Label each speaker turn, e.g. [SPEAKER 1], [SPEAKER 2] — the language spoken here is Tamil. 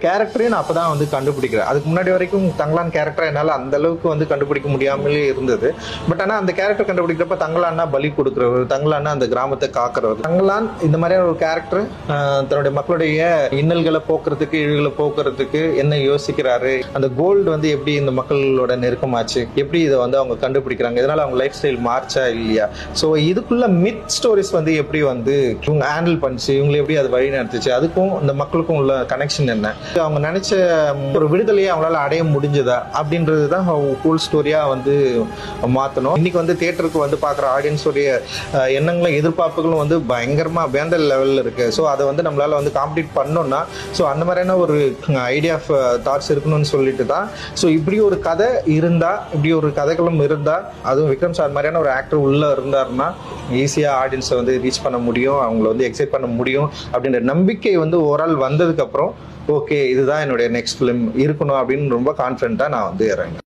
[SPEAKER 1] கேரக்டரையும் நான் அப்பதான் வந்து கண்டுபிடிக்கிறேன். அதுக்கு முன்னாடி வரைக்கும் தங்கலான் கேரக்டர் என்னால அந்த அளவுக்கு வந்து கண்டுபிடிக்க முடியாமலே இருந்தது. பட் ஆனா அந்த கேரக்டர் கண்டுபிடிக்கிறப்ப தங்கலான்னா பலி கொடுக்கிறவர், தங்கலான்னா அந்த கிராமத்தை காக்கிறவர், தங்கலான் இந்த மாதிரியான ஒரு கேரக்டர் தன்னுடைய மக்களுடைய இன்னல்களை போக்குறதுக்கு, இழுகளை போக்குறதுக்கு என்ன யோசிக்கிறாரு, அந்த கோல்டு வந்து எப்படி இந்த மக்களோட நெருக்கமாச்சு, எப்படி இதை வந்து அவங்க கண்டுபிடிக்கிறாங்க, இதனால அவங்க லைஃப் ஸ்டைல் மார்ச்சா இல்லையா, ஸோ இதுக்குள்ள மித் ஸ்டோரிஸ் வந்து எப்படி வந்து இவங்க ஹேண்டில் பண்ணிச்சு, இவங்களை எப்படி அது வழி நடத்துச்சு, அதுக்கும் இந்த மக்களுக்கும் உள்ள கனெக்ஷன் என்ன, அவங்க நினைச்ச ஒரு விடுதலையை அவங்களால அடைய முடிஞ்சதா அப்படின்றது தான் ஹோல் ஸ்டோரியா வந்து மாற்றணும். இன்னைக்கு வந்து தியேட்டருக்கு வந்து பார்க்குற ஆடியன்ஸோடைய எண்ணங்களும் எதிர்பார்ப்புகளும் வந்து பயங்கரமா வேந்த லெவலில் இருக்கு. ஸோ அதை வந்து நம்மளால வந்து காம்ப்ளீட் பண்ணோம்னா, ஸோ அந்த மாதிரியான ஒரு ஐடியா ஆஃப் தாட்ஸ் இருக்கணும்னு சொல்லிட்டு தான். ஸோ இப்படி ஒரு கதை இருந்தா, இப்படி ஒரு கதைகளும் இருந்தா, அதுவும் விக்ரம் சார் மாதிரியான ஒரு ஆக்டர் உள்ள இருந்தாருன்னா ஈஸியா ஆடியன்ஸை வந்து ரீச் பண்ண முடியும், அவங்கள வந்து எக்ஸைட் பண்ண முடியும் அப்படின்ற நம்பிக்கை வந்து ஓவரால் வந்ததுக்கு அப்புறம் ஓகே இதுதான் என்னுடைய நெக்ஸ்ட் ஃபிலிம் இருக்கணும் அப்படின்னு ரொம்ப கான்ஃபிடென்ட்டா நான் வந்து இறங்குறேன்.